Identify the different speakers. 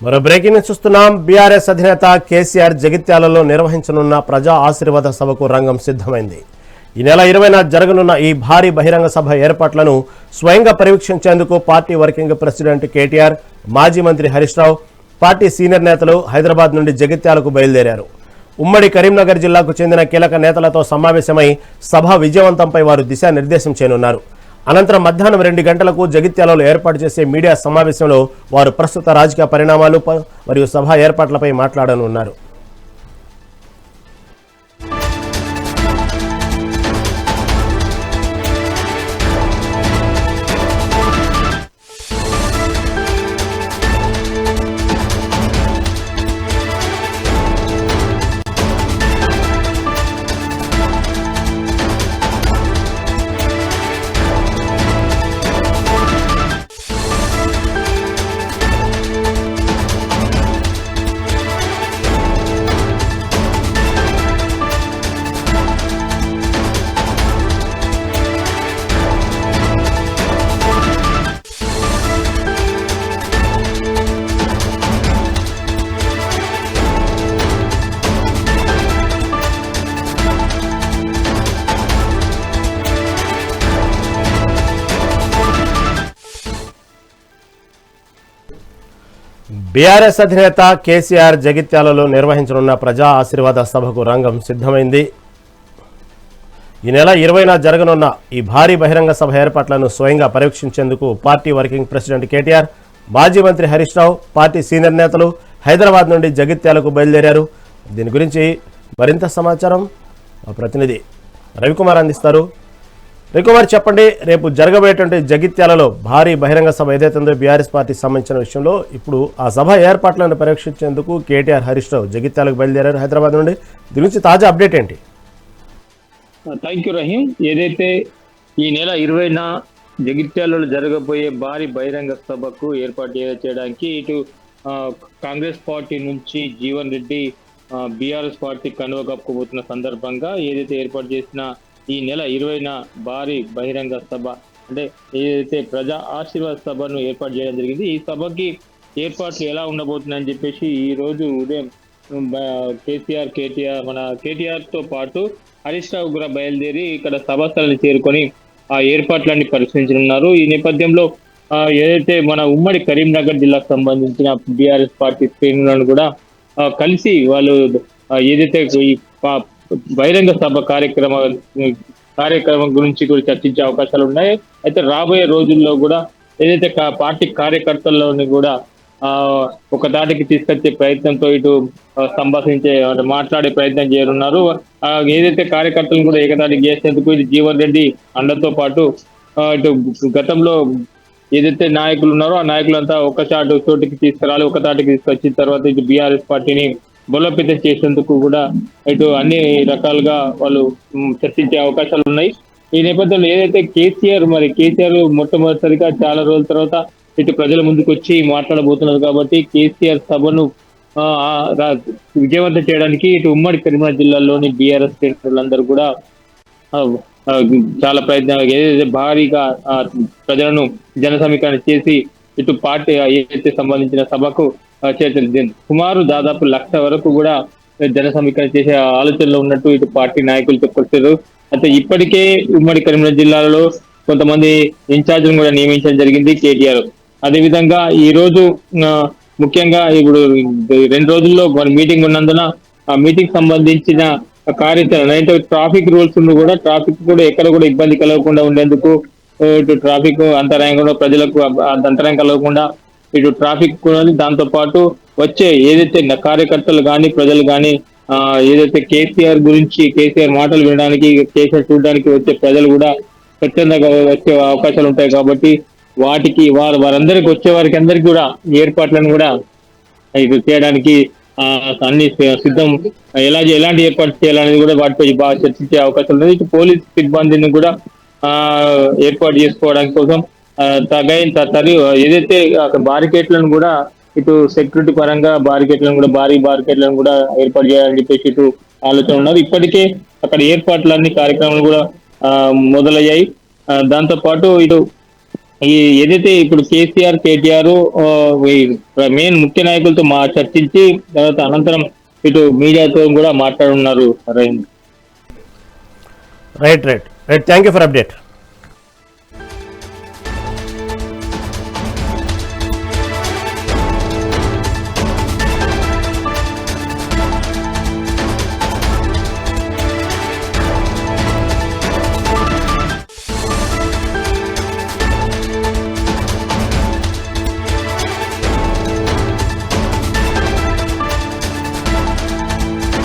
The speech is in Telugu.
Speaker 1: మరో బ్రేకింగ్ న్యూస్ చూస్తున్నాం. బీఆర్ఎస్ అధినేత కేసీఆర్ జగిత్యాలలో నిర్వహించనున్న ప్రజా ఆశీర్వాద సభకు రంగం సిద్ధమైంది. ఈ నెల 20న జరగనున్న ఈ భారీ బహిరంగ సభ ఏర్పాట్లను స్వయంగా పర్యవేక్షించేందుకు పార్టీ వర్కింగ్ ప్రెసిడెంట్ కేటీఆర్, మాజీ మంత్రి హరీష్ రావు, పార్టీ సీనియర్ నేతలు హైదరాబాద్ నుండి జగిత్యాలకు బయలుదేరారు. ఉమ్మడి కరీంనగర్ జిల్లాకు చెందిన కీలక నేతలతో సమావేశమై సభ విజయవంతంపై వారు దిశానిర్దేశం చేయనున్నారు. అనంతరం మధ్యాహ్నం 2 గంటలకు జగిత్యాలలో ఏర్పాటు చేసే మీడియా సమావేశంలో వారు ప్రస్తుత రాజకీయ పరిణామాలు మరియు సభ ఏర్పాట్లపై మాట్లాడనున్నారు. బీఆర్ఎస్ అధినేత కేసీఆర్ జగిత్యాలలో నిర్వహించనున్న ప్రజా ఆశీర్వాద సభకు రంగం సిద్ధమైంది. ఈ నెల 20న జరగనున్న ఈ భారీ బహిరంగ సభ ఏర్పాట్లను స్వయంగా పర్యవేక్షించేందుకు పార్టీ వర్కింగ్ ప్రెసిడెంట్ కేటీఆర్, మాజీ మంత్రి హరీష్ రావు, పార్టీ సీనియర్ నేతలు హైదరాబాద్ నుండి జగిత్యాలకు బయలుదేరారు. దీని గురించి మరింత సమాచారం మా ప్రతినిధి రవికుమార్ అందిస్తారు. రవికుమార్, చెప్పండి, రేపు జరగబోయేటువంటి జగిత్యాలలో భారీ బహిరంగ సభ ఏదైతే ఉందో బీఆర్ఎస్ పార్టీకి సంబంధించిన విషయంలో ఇప్పుడు ఆ సభ ఏర్పాట్లను పరీక్షించేందుకు కేటీఆర్, హరీష్ రావు జగిత్యాలకు బయలుదేరారు హైదరాబాద్ నుండి. దీని గురించి తాజా అప్డేట్ ఏంటి?
Speaker 2: Thank you Rahim. ఏదైతే ఈ నెల 20న జగిత్యాలలో జరగబోయే భారీ బహిరంగ సభకు ఏర్పాటు చేయడానికి ఇటు కాంగ్రెస్ పార్టీ నుంచి జీవన్ రెడ్డి బీఆర్ఎస్ పార్టీ కండువ కప్పుకోబోతున్న సందర్భంగా ఏదైతే ఏర్పాటు చేసిన ఈ నెల 20న భారీ బహిరంగ సభ, అంటే ఏదైతే ప్రజా ఆశీర్వాద సభను ఏర్పాటు చేయడం జరిగింది. ఈ సభకి ఏర్పాట్లు ఎలా ఉండబోతున్నాయని చెప్పేసి ఈ రోజు ఉదయం కేటీఆర్ తో పాటు హరీష్ రావు కూడా బయలుదేరి ఇక్కడ సభాస్థలాన్ని చేరుకొని ఆ ఏర్పాట్లన్నీ పరిశీలించనున్నారు. ఈ నేపథ్యంలో ఏదైతే మన ఉమ్మడి కరీంనగర్ జిల్లాకు సంబంధించిన బీఆర్ఎస్ పార్టీ శ్రేణులను కూడా కలిసి వాళ్ళు ఏదైతే ఈ బహిరంగ సభ కార్యక్రమం గురించి కూడా చర్చించే అవకాశాలు ఉన్నాయి. అయితే రాబోయే రోజుల్లో కూడా ఏదైతే పార్టీ కార్యకర్తల్లోని కూడా ఒక దాటికి తీసుకొచ్చే ప్రయత్నంతో ఇటు మాట్లాడే ప్రయత్నం చేయనున్నారు. ఏదైతే కార్యకర్తలను కూడా ఏకదాటికి చేసేందుకు ఇది జీవన్ రెడ్డి అండతో పాటు ఇటు గతంలో ఏదైతే నాయకులు ఉన్నారో ఆ నాయకులంతా చోటికి తీసుకురాలి, ఒక తాటికి తీసుకొచ్చిన తర్వాత ఇటు బీఆర్ఎస్ పార్టీని బలోపేతం చేసేందుకు కూడా ఇటు అన్ని రకాలుగా వాళ్ళు చర్చించే అవకాశాలు ఉన్నాయి. ఈ నేపథ్యంలో ఏదైతే కేసీఆర్ మొట్టమొదటిసారిగా చాలా రోజుల తర్వాత ఇటు ప్రజల ముందుకు వచ్చి మాట్లాడబోతున్నారు కాబట్టి కేసీఆర్ సభను విజయవంతం చేయడానికి ఇటు ఉమ్మడి కరీంనగర్ జిల్లాలోని బీఆర్ఎస్ శ్రేణులందరూ కూడా చాలా ప్రయత్నాలు ఏదైతే భారీగా ప్రజలను జన సమీకరణ చేసి ఇటు పార్టీ ఏదైతే సంబంధించిన సభకు సుమారు దాదాపు 1,00,000 వరకు కూడా జన సమీకరణ చేసే ఆలోచనలో ఉన్నట్టు ఇటు పార్టీ నాయకులు చెప్పుకొచ్చారు. అయితే ఇప్పటికే ఉమ్మడి కరీంనగర్ జిల్లాలో కొంతమంది ఇన్ఛార్జ్లను కూడా నియమించడం జరిగింది కేటీఆర్. అదేవిధంగా ఈ రోజు ముఖ్యంగా ఇప్పుడు 2 రోజుల్లో మీటింగ్ ఉన్నందున ఆ మీటింగ్ సంబంధించిన కార్యాచరణ అంటే ట్రాఫిక్ రూల్స్ కూడా ఎక్కడ కూడా ఇబ్బంది కలగకుండా ఉండేందుకు ఇటు ట్రాఫిక్ అంతరాయం కూడా ప్రజలకు అంతరాయం కలగకుండా ఇటు ట్రాఫిక్ కూడా, దాంతో పాటు వచ్చే ఏదైతే కార్యకర్తలు కానీ ప్రజలు కానీ ఏదైతే కేసీఆర్ మాటలు వినడానికి, కేసీఆర్ చూడడానికి వచ్చే ప్రజలు కూడా స్వచ్ఛందంగా వచ్చే అవకాశాలు ఉంటాయి కాబట్టి వారందరికి వచ్చే వారికి అందరికీ కూడా ఏర్పాట్లను కూడా ఇది చేయడానికి అన్ని సిద్ధం, ఎలాంటి ఏర్పాటు చేయాలనేది కూడా వాటిపై బాగా చర్చించే అవకాశం ఉంది. ఇటు పోలీస్ సిబ్బందిని కూడా ఏర్పాటు చేసుకోవడానికి కోసం ఏదైతే బారికేట్లను కూడా ఇటు సెక్యూరిటీ పరంగా భారీ బారికేట్లను కూడా ఏర్పాటు చేయాలని చెప్పేసి ఇటు ఆలోచన ఉన్నారు. ఇప్పటికే అక్కడ ఏర్పాట్లన్నీ కార్యక్రమాలు కూడా మొదలయ్యాయి. దాంతో పాటు ఇటు ఈ ఏదైతే ఇప్పుడు కేసీఆర్ కేటీఆర్ మెయిన్ ముఖ్య నాయకులతో చర్చించి తర్వాత అనంతరం ఇటు మీడియాతో కూడా మాట్లాడున్నారు.
Speaker 1: Right thank you for update.